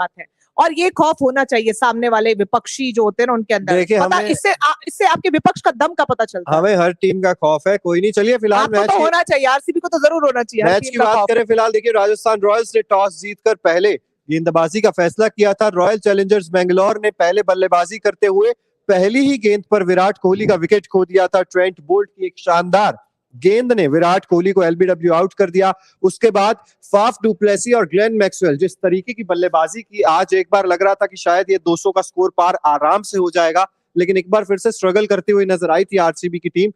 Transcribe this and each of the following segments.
बात है, और ये खौफ होना चाहिए सामने वाले विपक्षी जो होते हैं ना उनके अंदर। देखिए पता इससे आपके विपक्ष का दम का पता चलता है। हमें हर टीम का खौफ है, कोई नहीं। चलिए फिलहाल आपको तो होना चाहिए, आरसीबी को तो जरूर होना चाहिए। मैच की बात करें फिलहाल, देखिए राजस्थान रॉयल्स ने टॉस जीतकर पहले गेंदबाजी का फैसला किया था। रॉयल चैलेंजर्स बेंगलोर ने पहले बल्लेबाजी करते हुए पहली ही गेंद पर विराट कोहली का विकेट खो दिया था। ट्रेंट बोल्ट की एक शानदार गेंद ने विराट कोहली को एलबीडब्ल्यू आउट कर दिया। उसके बाद फाफ डुप्लेसी और ग्लेन मैक्सवेल जिस तरीके की बल्लेबाजी की, आज एक बार लग रहा था कि शायद ये 200 का स्कोर पार आराम से हो जाएगा, लेकिन एक बार फिर से स्ट्रगल करती हुई नजर आई थी आरसीबी की टीम।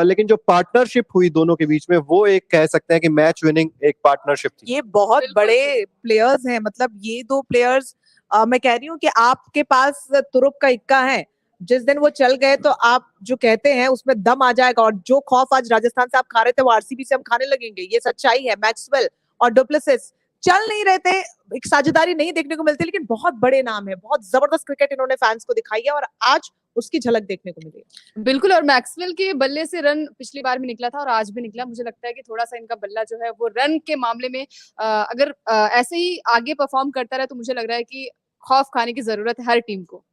लेकिन जो पार्टनरशिप हुई दोनों के बीच में, वो एक कह सकते हैं कि मैच विनिंग एक पार्टनरशिप थी। ये बहुत बड़े प्लेयर्स हैं, मतलब ये दो प्लेयर्स, मैं कह रही हूँ कि आपके पास तुरुप का इक्का है, जिस दिन वो चल गए तो आप जो कहते हैं उसमें दम आ जाएगा। और जो खौफ आज राजस्थान से आप खा रहे थे वो आरसीबी से हम खाने लगेंगे, ये सच्चाई है। मैक्सवेल और डुप्लेसिस चल नहीं रहे थे, एक साझेदारी नहीं देखने को मिलती, लेकिन बहुत बड़े नाम है, बहुत जबरदस्त क्रिकेट इन्होंने फैंस को दिखाई है और आज उसकी झलक देखने को मिली है। बिल्कुल, और मैक्सवेल के बल्ले से रन पिछली बार भी निकला था और आज भी निकला। मुझे लगता है कि थोड़ा सा इनका बल्ला जो है वो रन के मामले में अगर ऐसे ही आगे परफॉर्म करता रहे तो मुझे लग रहा है कि खौफ खाने की जरूरत है हर टीम को।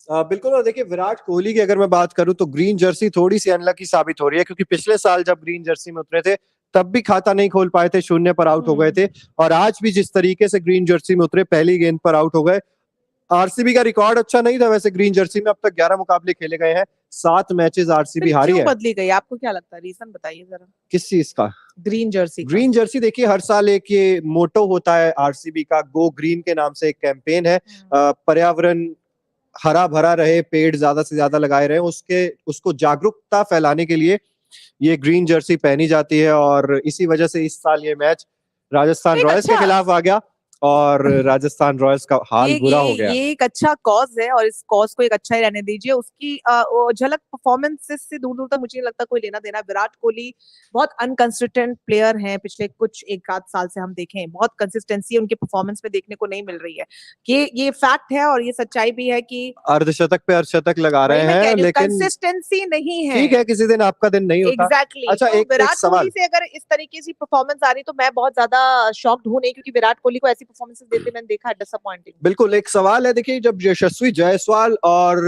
बिल्कुल। और देखिए विराट कोहली की अगर मैं बात करूं तो ग्रीन जर्सी थोड़ी सी अनलकी साबित हो रही है, क्योंकि पिछले साल जब ग्रीन जर्सी में उतरे थे तब भी खाता नहीं खोल पाए थे, 0 पर आउट हो गए थे। और आज भी जिस तरीके से ग्रीन जर्सी में उतरे, पहली गेंद पर आउट हो गए। आरसीबी का रिकॉर्ड अच्छा नहीं था वैसे ग्रीन जर्सी में, अब तक 11 मुकाबले खेले गए हैं, 7 मैचेस आरसीबी हारी है। बदली गई, आपको क्या लगता है, रीजन बताइए जरा। किस चीज का? Green Jersey. ग्रीन जर्सी देखिए हर साल एक ये मोटो होता है आरसीबी का, गो ग्रीन के नाम से एक कैंपेन है। पर्यावरण हरा भरा रहे, पेड़ ज्यादा से ज्यादा लगाए रहे, उसको जागरूकता फैलाने के लिए ये ग्रीन जर्सी पहनी जाती है। और इसी वजह से इस साल ये मैच राजस्थान रॉयल्स के खिलाफ आ गया और राजस्थान रॉयल्स का हाल बुरा हो गया। ये एक अच्छा कॉज है और इस कॉज को एक अच्छा ही रहने दीजिए। उसकी झलक परफॉर्मेंसेस से दूर दूर तक मुझे नहीं लगता कोई लेना देना। विराट कोहली बहुत अनकंसिस्टेंट प्लेयर हैं, पिछले कुछ एक आध साल से हम देखें बहुत कंसिस्टेंसी उनके परफॉर्मेंस में देखने को नहीं मिल रही है। ये फैक्ट है और ये सच्चाई भी है कि अर्धशतक पे अर्धशतक लगा रहे हैं, लेकिन कंसिस्टेंसी नहीं है। ठीक है, किसी दिन आपका दिन नहीं होता। एग्जैक्टली। अच्छा, तो एक विराट सवाल, कोहली से अगर इस तरीके से परफॉर्मेंस आ रही तो मैं बहुत ज्यादा शॉक्ड हूं नहीं, क्योंकि विराट कोहली को ऐसी परफॉर्मेंसेस देते मैंने देखा है, डिसअपॉइंटिंग। बिल्कुल। एक सवाल है, देखिए जब यशस्वी जायसवाल और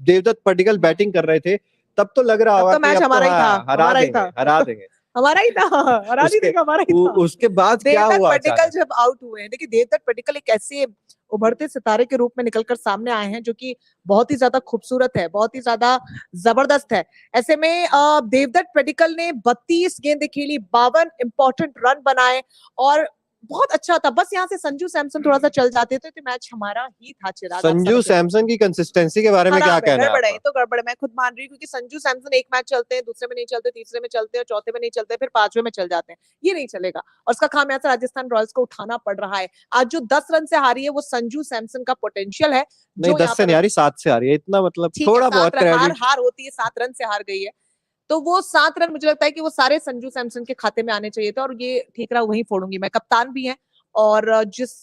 देवदत्त पडिक्कल बैटिंग कर रहे थे तब तो लग रहा तो मैच हमारा ही था, हरा देंगे हमारा ही था, हरा देगा हमारा ही था। उसके बाद क्या हुआ? पडिक्कल जब आउट हुए हैं, देखिए देवदत्त पडिक्कल एक ऐसे उभरते सितारे के रूप में निकलकर सामने आए हैं जो कि बहुत ही ज्यादा खूबसूरत है, बहुत ही ज्यादा जबरदस्त है। ऐसे में देवदत्त पडिक्कल ने 32 गेंदें खेली, 52 इंपॉर्टेंट रन बनाए और बहुत अच्छा था। बस यहाँ से संजू सैमसन थोड़ा सा चल जाते थे तो मैच हमारा ही था। चिराग, संजू सैमसन की कंसिस्टेंसी के बारे में क्या कहना है? गड़बड़ है, तो गड़बड़ है, मैं खुद मान रही हूँ, क्योंकि संजू सैमसन एक मैच चलते हैं, दूसरे में नहीं चलते, तीसरे में चलते हैं, चौथे में नहीं चलते, फिर 5वें में चल जाते हैं। ये नहीं चलेगा और उसका खामियाजा राजस्थान रॉयल्स को उठाना पड़ रहा है। आज जो 10 रन से हारी है वो संजू सैमसन का पोटेंशियल है। नहीं, 10 से नहीं हारी, 7 से हारी है, इतना मतलब थोड़ा बहुत हार होती है, 7 रन से हार गई है, तो वो 7 रन मुझे लगता है कि वो सारे संजू सैमसन के खाते में आने चाहिए थे और ये ठीकरा वहीं फोड़ूंगी मैं। कप्तान भी है और जिस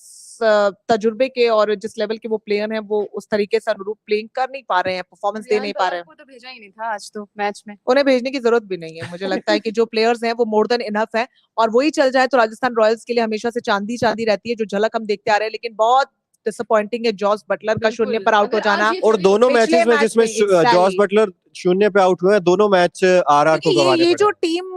तजुर्बे के और जिस लेवल के वो प्लेयर हैं वो उस तरीके से अनुरूप प्लेइंग कर नहीं पा रहे हैं, परफॉर्मेंस दे नहीं पा रहे हैं। तो भेजा ही नहीं था आज तो मैच में, उन्हें भेजने की जरूरत भी नहीं है। मुझे लगता है कि जो प्लेयर्स हैं वो मोर देन इनफ है और वही चल जाए तो राजस्थान रॉयल्स के लिए हमेशा से चांदी चांदी रहती है, जो झलक हम देखते आ रहे हैं। लेकिन बहुत डिसअपॉइंटिंग है जॉस बटलर का 0 पर आउट हो जाना, और दोनों मैचेस में जिसमें जॉस बटलर 0 पे आउट हुए हैं, दोनों मैच आरआर को गंवाने पड़े। ये जो टीम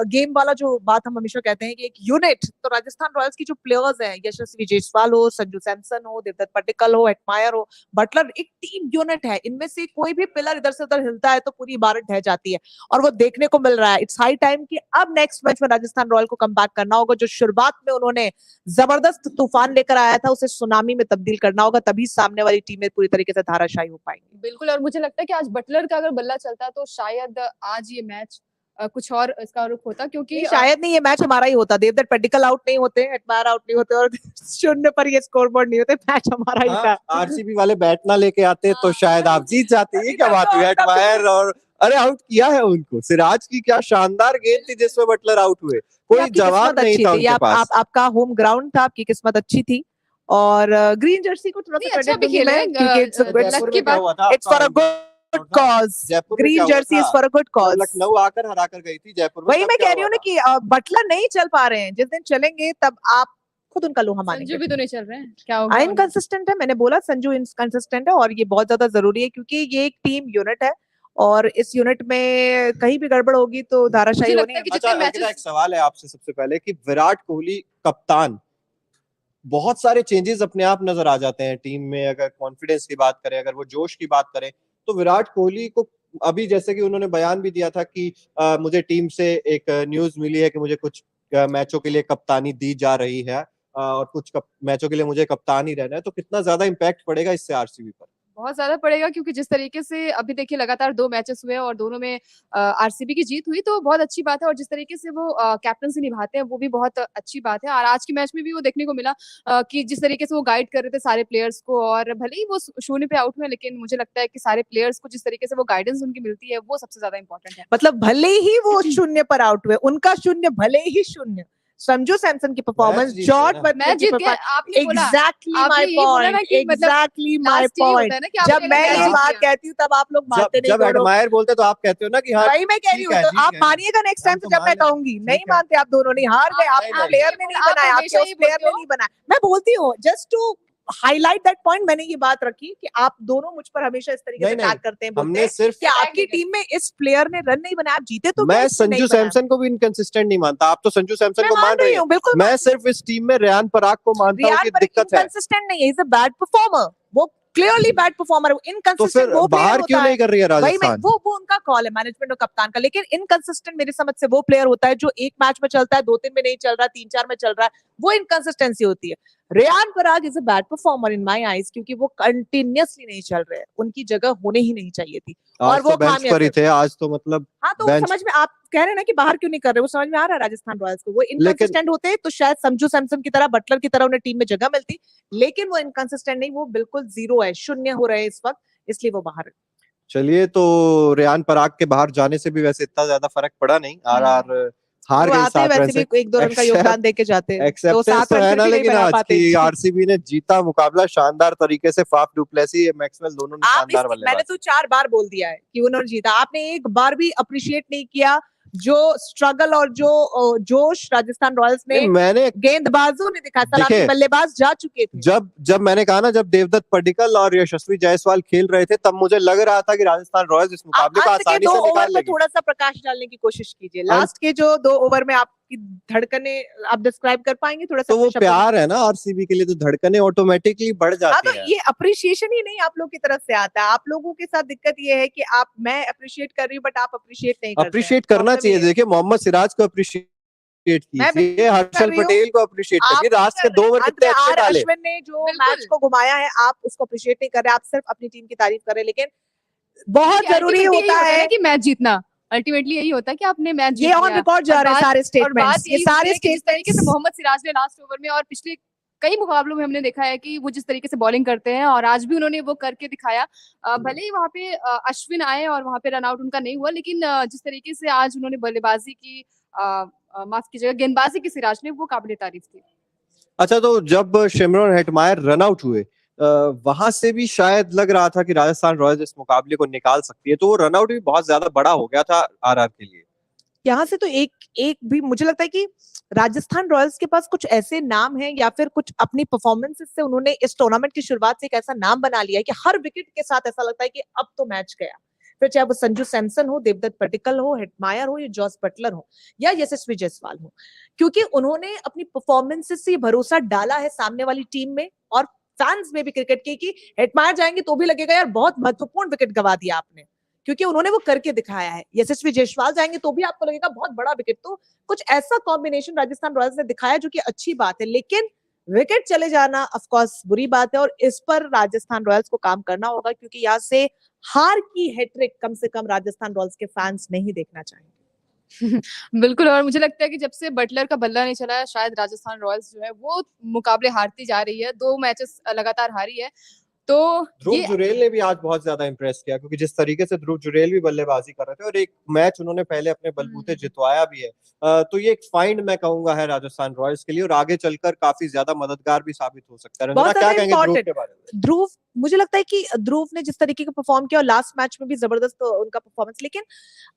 गेम वाला जो बात हम हमेशा कहते हैं कि एक यूनिट, तो राजस्थान रॉयल्स की जो प्लेयर्स हैं, यशस्वी जायसवाल हो, संजू सैमसन हो, देवदत्त पडिक्कल हो, एडमायर हो, बटलर, एक टीम यूनिट है। इनमें से कोई भी पिलर इधर से उधर हिलता है तो पूरी इबारत ढह जाती है और वो देखने को मिल रहा है। इट्स हाई टाइम कि अब नेक्स्ट मैच में राजस्थान रॉयल को कमबैक करना होगा। जो शुरुआत में उन्होंने जबरदस्त तूफान लेकर आया था उसे सुनामी में तब्दील करना होगा, तभी सामने वाली टीमें पूरी तरीके से धाराशायी हो पाएंगी। बिल्कुल, और मुझे लगता है कि आज बटलर का अगर बल्ला चलता तो शायद आज ये मैच कुछ और इसका रुख होता, क्योंकि शायद नहीं, ये मैच हमारा ही होता। देवदत्त पडिक्कल आउट नहीं होते, एडमायर आउट नहीं होते और 0 पर ये स्कोरबोर्ड नहीं होते, मैच हमारा ही था। आरसीबी वाले बैट ना लेके आते तो शायद आप जीत जाते। ये क्या बात हुई? एडमायर और अरे आउट किया है उनको। सिराज की क्या शानदार गेंद थी जिसमें बटलर आउट हुए, कोई जवाब नहीं था उनके पास। आपका होम ग्राउंड था, आपकी किस्मत अच्छी थी और ग्रीन जर्सी को थोड़ा सा क्रेडिट दूंगी मैं, it's for a good cause. Green Jersey is for a good cause. Lucknow आकर हरा कर गई थी जयपुर में। वही मैं कह रही हूँ ना कि बटलर नहीं चल पा रहे हैं, जिस दिन चलेंगे तब आप खुद उनका लोहा मानेंगे। संजू भी तो नहीं चल रहे हैं, क्या हो गया उन्हें? इनकंसिस्टेंट है, मैंने बोला संजू इनकंसिस्टेंट है और ये बहुत ज्यादा जरूरी है क्योंकि ये एक टीम यूनिट है और इस यूनिट में कहीं भी गड़बड़ होगी तो धाराशाही मुझे होनी लगता है है। कि अच्छा जितने अंकिता, एक मैचेस सवाल है आपसे सबसे पहले कि विराट कोहली कप्तान, बहुत सारे चेंजेस अपने आप नजर आ जाते हैं टीम में। अगर कॉन्फिडेंस की बात करें, अगर वो जोश की बात करें, तो विराट कोहली को अभी जैसे कि उन्होंने बयान भी दिया था कि मुझे टीम से एक न्यूज मिली है कि मुझे कुछ मैचों के लिए कप्तानी दी जा रही है और कुछ मैचों के लिए मुझे कप्तान ही रहना है, तो कितना ज्यादा इम्पैक्ट पड़ेगा इससे आरसीबी पर? बहुत ज्यादा पड़ेगा क्योंकि जिस तरीके से अभी देखिए लगातार 2 मैचेस हुए और दोनों में आरसीबी की जीत हुई तो बहुत अच्छी बात है और जिस तरीके से वो कैप्टनसी निभाते हैं वो भी बहुत अच्छी बात है। और आज के मैच में भी वो देखने को मिला कि जिस तरीके से वो गाइड कर रहे थे सारे प्लेयर्स को और भले ही वो शून्य पे आउट हुए लेकिन मुझे लगता है कि सारे प्लेयर्स को जिस तरीके से वो गाइडेंस उनकी मिलती है वो सबसे ज्यादा इंपॉर्टेंट है। मतलब भले ही वो शून्य पर आउट हुए, उनका शून्य भले ही शून्य, संजू सैमसन की परफॉर्मेंस, जीत जॉर्ज गए ना। बटलर मैच की जीत गए, परफॉर्मेंस, आपने बोला एग्जैक्टली आपने माय यही बोला ना पॉइंट, कि मतलब एग्जैक्टली माय लास्ट यही पॉइंट। होता है ना कि जब आपने मैं अगर ये मैच जीत बात गया कहती हूँ तब आप लोग मानते नहीं जब दोनों। एडमायर बोलते तो आप कहते हो ना कि हाँ वही मैं कह रही ठीक हूँ, है, तो जीत आप गए ना। मानिएगा नेक्स्ट टाइम हम से तो जब मान मैं लेते हैं, कहूंगी। ठीक नहीं है। मानते आप दोनों, नहीं हार गए, आप आपके नहीं, प्लेयर ये ने नहीं बोला, आप बनाया, हमेशा आपके उस ये प्लेयर बोलते ने हो। नहीं बनाया। मैं बोलती हूँ just to highlight that point, मैंने ये बात रखी कि आप दोनों मुझ पर हमेशा इस तरीके से नहीं नहीं, अटैक करते हैं, बोलते हमने हैं सिर्फ कि attack आपकी नहीं करते। टीम में इस प्लेयर ने रन नहीं बनाया, आप जीते तो क्या मैं इसने नहीं संजू बनाया? सैमसन को भी इनकंसिस्टेंट नहीं मानता। आप तो संजू सैमसन मैं को मान मान रही रही हैं। हूँ, बिल्कुल मान मैं रही हूँ। सिर्फ इस टीम में रेयान पराग को मानता हूँ रियान कि पर दिक्कत है। इनकंसिस्टेंट नहीं है, इज अ बैड परफॉर्मर, वो क्लियरली बैड परफॉर्मर है। तो इनकंसिस्टेंट फिर वो प्लेयर बाहर क्यों होता है, नहीं कर रही है वही मैं, राजस्थान? वो उनका कॉल है मैनेजमेंट और कप्तान का। लेकिन इनकंसिस्टेंट मेरी समझ से वो प्लेयर होता है जो एक मैच में चलता है, 2-3 में नहीं चल रहा, 3-4 में चल रहा है, वो इनकंसिस्टेंसी होती है। Riyan Parag is a bad performer in my eyes क्योंकि वो कंटिन्यूअसली नहीं चल रहे हैं, उनकी जगह होने ही नहीं चाहिए थी और आज वो तो बेंच पर ही थे, आज तो मतलब हाँ, तो बेंच। समझ में, आप कह रहे हैं ना कि बाहर क्यों नहीं कर रहे, वो समझ में आ रहा है राजस्थान रॉयल्स को। वो इनकंसिस्टेंट होते तो शायद संजू सैमसन की तरह, बटलर की तरह उन्हें टीम में जगह मिलती, लेकिन वो इनकंसिस्टेंट नहीं, वो बिल्कुल जीरो है, शून्य हो रहे हैं इस वक्त, इसलिए वो बाहर है। चलिए, तो रेयान पराग के बाहर जाने से भी वैसे इतना ज्यादा फर्क पड़ा नहीं। आरआर हार वो गई आते 7 रन वैसे से। भी 1-2 रन का योगदान दे के जाते, तो एक्सेप्टेंस 7 तो रन है फिर ना, भी नहीं लेकिन बना आज पाते। की आरसीबी ने जीता मुकाबला शानदार तरीके से। फाफ डुप्लेसी, मैक्सवेल दोनों ने आप शानदार मैंने बल्लेबाजी। तो 4 बार बोल दिया है कि उन्होंने जीता, आपने एक बार भी अप्रिशिएट नहीं किया जो स्ट्रगल और जो जोश राजस्थान रॉयल्स नहीं, ने, मैंने गेंदबाजों ने दिखाया। सलामी देखिए, बल्लेबाज जा चुके थे। जब मैंने कहा ना, जब देवदत्त पडिक्कल और यशस्वी जायसवाल खेल रहे थे, तब मुझे लग रहा था कि राजस्थान रॉयल्स इस आप मुकाबले को अंत के आसानी 2 से ओवर निकाल पर लेगी। थोड़ा सा प्रकाश डालने की कोशिश कीजिए। लास्ट के जो 2 ओवर में आपकी धड़कने आप डिस्क्राइब कर पाएंगे थोड़ा सा तो वो अपने शब्दों में? प्यार है ना आरसीबी के लिए, तो धड़कनें ऑटोमेटिकली बढ़ हाँ, जाती तो हैं। ये अप्रिशिएशन ही नहीं आप लोग की तरफ से आता है। आप लोगों के साथ दिक्कत ये है कि आप, मैं अप्रिशिएट कर रही हूँ बट आप अप्रिशिएट नहीं करते हैं। अप्रिशिएट करना प्रॉब्लम ये चाहिए। है। देखिए, मोहम्मद सिराज को अप्रिशिएट मैं कीजिए, कर हर्षल रही हूँ, पटेल को अप्रिशिएट आप करिए। लास्ट के 2 ओवर अंत कितने में अच्छे आर डाले। अश्विन ने जो बिल्कुल। मैच को घुमाया है, आप उसको अप्रिशिएट नहीं कर रहे, आप सिर्फ अपनी टीम की तारीफ कर रहे हैं। लेकिन बहुत देखिए, जरूरी ultimately होता यही होता है है, ना कि मैच जीतना। अल्टीमेटली यही होता है कि आपने मैच ये जीत ऑन लिया। रिकॉर्ड जा और रहे हैं बात सारे और बात स्टेटमेंट्स, ये यही होती सारे है कि जिस तरीके से स्टेटमेंट्स। मोहम्मद सिराज ने लास्ट ओवर में और पिछले कई मुकाबलों में हमने देखा है कि वो जिस तरीके से बॉलिंग करते हैं और आज भी उन्होंने वो करके दिखाया। भले ही वहां पे अश्विन आए और वहां पे रन आउट उनका नहीं हुआ, लेकिन जिस तरीके से आज उन्होंने बल्लेबाजी की, माफ कीजिएगा, गेंदबाजी की सिराज ने, वो काबिले तारीफ थी। अच्छा, तो जब शिमरन हेटमायर रन आउट हुए, वहां से भी शायद लग रहा था कि राजस्थान रॉयल्स इस मुकाबले को निकाल सकती है, तो वो रन आउट भी बहुत ज्यादा बड़ा हो गया था आरआर के लिए। यहाँ से तो एक भी मुझे लगता है कि राजस्थान रॉयल्स के पास कुछ ऐसे नाम हैं या फिर कुछ अपनी परफॉर्मेंसेस से उन्होंने इस टूर्नामेंट की शुरुआत से एक ऐसा नाम बना लिया है कि हर विकेट के साथ ऐसा लगता है कि अब तो मैच गया। फिर चाहे वो संजू सैमसन हो, देवदत्त पडिक्कल हो, हेटमायर हो, या जॉस बटलर हो, या यशस्वी जायसवाल हो, क्योंकि उन्होंने अपनी परफॉर्मेंसेस से भरोसा डाला है सामने वाली टीम में और फैंस में भी क्रिकेट के कि हेटमायर जाएंगे तो भी लगेगा यार बहुत महत्वपूर्ण विकेट गवा दिया आपने, क्योंकि उन्होंने वो करके दिखाया है। यशस्वी जायसवाल जाएंगे तो भी आपको लगेगा बहुत बड़ा विकेट। तो कुछ ऐसा कॉम्बिनेशन राजस्थान रॉयल्स ने दिखाया जो कि अच्छी बात है, लेकिन विकेट चले जाना ऑफ कोर्स बुरी बात है और इस पर राजस्थान रॉयल्स को काम करना होगा, क्योंकि यहाँ से हार की हैट्रिक कम से कम राजस्थान रॉयल्स के फैंस नहीं देखना चाहेंगे। बिल्कुल, और मुझे लगता है कि जब से बटलर का बल्ला नहीं चला है, शायद राजस्थान रॉयल्स जो है वो मुकाबले हारती जा रही है। 2 मैचेस लगातार हारी है, तो ध्रुव ये जुरेल ने भी आज बहुत ज्यादा इंप्रेस किया, क्योंकि जिस तरीके से ध्रुव जुरेल भी बल्लेबाजी कर रहे थे और एक मैच उन्होंने पहले अपने बलबूते जितवाया भी है, तो ये एक फाइंड मैं कहूंगा है राजस्थान रॉयल्स के लिए और आगे चलकर काफी ज्यादा मददगार भी साबित हो सकता है। रंजना, बहुत क्या ज्यादा कहेंगे ध्रुव important। के बारे में? ध्रुव, मुझे लगता है कि ध्रुव ने जिस तरीके का परफॉर्म किया और लास्ट मैच में भी जबरदस्त उनका परफॉर्मेंस, लेकिन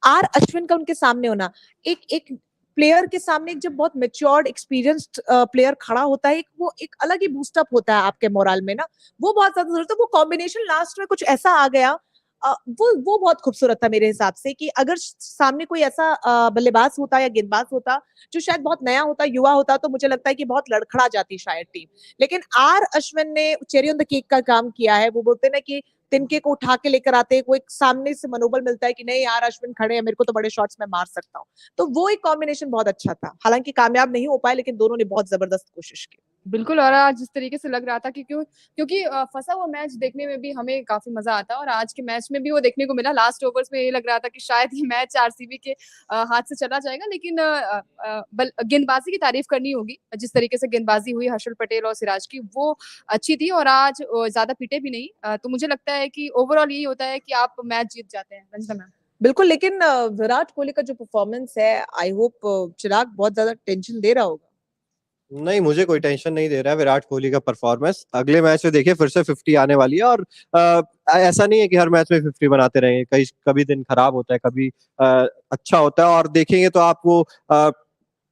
आर अश्विन का उनके सामने होना, एक प्लेयर के सामने एक जब बहुत मेच्योर्ड एक्सपीरियंस्ड प्लेयर खड़ा होता है, वो एक अलग ही बूस्टअप होता है आपके मोरल में ना, वो बहुत ज्यादा जरूरत है। वो कॉम्बिनेशन लास्ट में कुछ ऐसा आ गया, वो बहुत खूबसूरत था मेरे हिसाब से, कि अगर सामने कोई ऐसा बल्लेबाज होता या गेंदबाज होता जो शायद बहुत नया होता, युवा होता, तो मुझे लगता है कि बहुत लड़खड़ा जाती शायद टीम। लेकिन आर अश्विन ने चेरी ऑन द केक का काम किया है। वो बोलते हैं ना कि तिनके को उठा के लेकर आते हैं, वो एक सामने से मनोबल मिलता है कि नहीं यार अश्विन खड़े हैं, मेरे को तो बड़े शॉट्स में मार सकता हूँ। तो वो एक कॉम्बिनेशन बहुत अच्छा था। हालांकि कामयाब नहीं हो पाए, लेकिन दोनों ने बहुत जबरदस्त कोशिश की। बिल्कुल, और आज जिस तरीके से लग रहा था कि क्योंकि फंसा हुआ मैच देखने में भी हमें काफी मजा आता है, और आज के मैच में भी वो देखने को मिला। लास्ट ओवर्स में ये लग रहा था कि शायद ये मैच आरसीबी के हाथ से चला जाएगा, लेकिन गेंदबाजी की तारीफ करनी होगी। जिस तरीके से गेंदबाजी हुई हर्षल पटेल और सिराज की, वो अच्छी थी, और आज ज्यादा पिटे भी नहीं। तो मुझे लगता है कि ओवरऑल यही होता है कि आप मैच जीत जाते हैं। रंजना मैम। बिल्कुल, लेकिन विराट कोहली का जो परफॉर्मेंस है, आई होप चिराग बहुत ज्यादा टेंशन दे रहा होगा। नहीं, मुझे कोई टेंशन नहीं दे रहा है विराट कोहली का परफॉर्मेंस। अगले मैच में देखिए फिर से 50 आने वाली है, और ऐसा नहीं है कि हर मैच में 50 बनाते रहेंगे। कई कभी दिन खराब होता है, कभी अच्छा होता है, और देखेंगे तो आप वो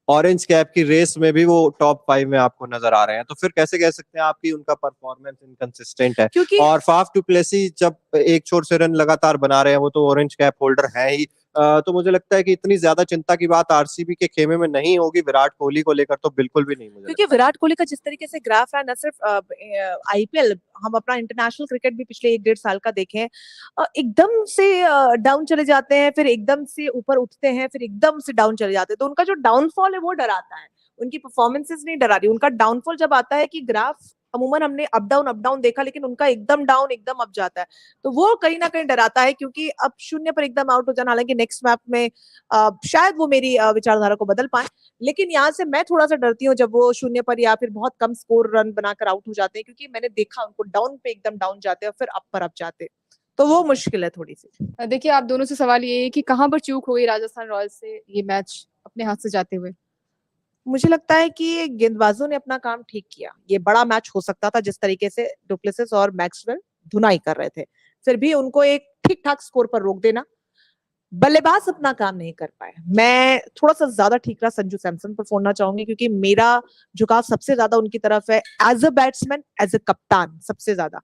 ऑरेंज कैप की रेस में भी वो टॉप 5 में आपको नजर आ रहे हैं। तो फिर कैसे कह सकते हैं आपकी उनका परफॉर्मेंस इनकंसिस्टेंट है। क्योंकि और फाफ डुप्लेसी जब एक छोर से रन लगातार बना रहे हैं, वो तो ऑरेंज कैप होल्डर है ही। तो मुझे लगता है कि इतनी ज्यादा चिंता की बात आरसीबी के खेमे में नहीं होगी विराट कोहली को लेकर, तो बिल्कुल भी नहीं। मुझे क्योंकि विराट कोहली का जिस तरीके से ग्राफ है, न सिर्फ आईपीएल, हम अपना इंटरनेशनल क्रिकेट भी पिछले 1-1.5 साल का देखें, एकदम से डाउन चले जाते हैं, फिर एकदम से ऊपर उठते हैं, फिर एकदम से डाउन चले जाते हैं। तो उनका जो डाउनफॉल है वो डराता है, उनकी परफॉर्मेंसेस नहीं डरा रही। उनका डाउनफॉल जब आता है कि ग्राफ, अमूमन हमने अप डाउन देखा, लेकिन उनका एकदम डाउन एकदम अप जाता है, तो वो कहीं ना कहीं डराता है। क्योंकि अब शून्य पर एकदम आउट हो जाना, हालांकि नेक्स्ट मैच में शायद वो मेरी विचारधारा को बदल पाए, लेकिन यहाँ से मैं थोड़ा सा डरती हूँ जब वो शून्य पर या फिर बहुत कम स्कोर रन बनाकर आउट हो जाते हैं, क्योंकि मैंने देखा उनको डाउन पे एकदम डाउन जाते हैं और फिर अप पर अप जाते हैं, तो वो मुश्किल है थोड़ी सी। देखिए, आप दोनों से सवाल ये है कि कहाँ पर चूक हुई राजस्थान रॉयल्स से ये मैच अपने हाथ से जाते हुए। मुझे लगता है कि गेंदबाजों ने अपना काम ठीक किया। ये बड़ा मैच हो सकता था, जिस तरीके से डुप्लेसिस और मैक्सवेल धुनाई कर रहे थे, फिर भी उनको एक ठीक ठाक स्कोर पर रोक देना। बल्लेबाज अपना काम नहीं कर पाए। मैं थोड़ा सा ज्यादा ठीक रहा संजू सैमसन पर फोड़ना चाहूंगी, क्योंकि मेरा झुकाव सबसे ज्यादा उनकी तरफ है, as a batsman, as a कप्तान सबसे ज्यादा।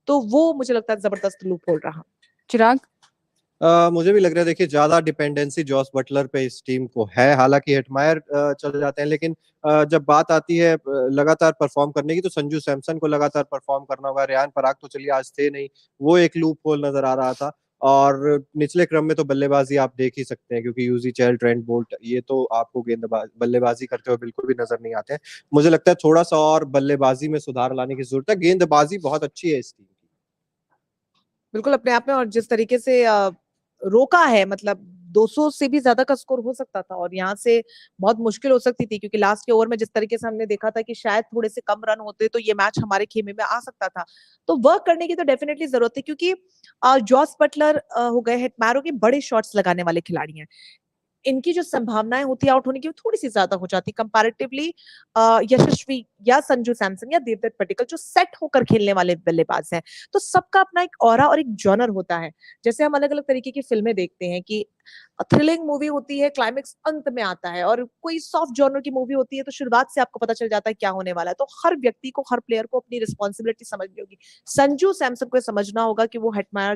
तो वो मुझे लगता है जबरदस्त लूप होल रहा। चिराग। मुझे भी लग रहा है, देखिए ज्यादा डिपेंडेंसी जॉस बटलर पे इस टीम को है। हालांकि हेटमायर चल जाते हैं, लेकिन जब बात आती है लगातार परफॉर्म करने की, तो संजू सैमसन को लगातार परफॉर्म करना होगा। रेयान पराग तो चलिए आज थे नहीं, वो एक लूप होल नजर आ रहा था। और निचले क्रम में तो बल्लेबाजी आप देख ही सकते हैं, क्योंकि यूजी चहल, ट्रेंट बोल्ट, ये तो आपको बल्लेबाजी करते हुए बिल्कुल भी नजर नहीं आते हैं। मुझे लगता है थोड़ा सा और बल्लेबाजी में सुधार लाने की जरूरत है। गेंदबाजी बहुत अच्छी है इस टीम की। बिल्कुल अपने आप में, और जिस तरीके से रोका है, मतलब 200 से भी ज्यादा का स्कोर हो सकता था, और यहाँ से बहुत मुश्किल हो सकती थी, क्योंकि लास्ट के ओवर में जिस तरीके से हमने देखा था कि शायद थोड़े से कम रन होते तो ये मैच हमारे खेमे में आ सकता था। तो वर्क करने की तो डेफिनेटली जरूरत है, क्योंकि जॉस बटलर हो गए, हेटमायरों के बड़े शॉट्स लगाने वाले खिलाड़ी हैं। इनकी जो संभावनाएं होती है आउट होने की, वो थोड़ी सी ज्यादा हो जाती कंपैरेटिवली यशस्वी या संजू सैमसन या देवदत्त पट्टिकल, जो सेट होकर खेलने वाले बल्लेबाज हैं। तो सबका अपना एक ऑरा और एक जॉनर होता है। जैसे हम अलग अलग तरीके की फिल्में देखते हैं कि थ्रिलिंग मूवी होती है, क्लाइमेक्स अंत में आता है, और कोई सॉफ्ट जॉनर की मूवी होती है तो शुरुआत से आपको पता चल जाता है क्या होने वाला है। तो हर व्यक्ति को, हर प्लेयर को अपनी रिस्पॉन्सिबिलिटी समझनी होगी। संजू सैमसन को समझना होगा कि वो हेटमायर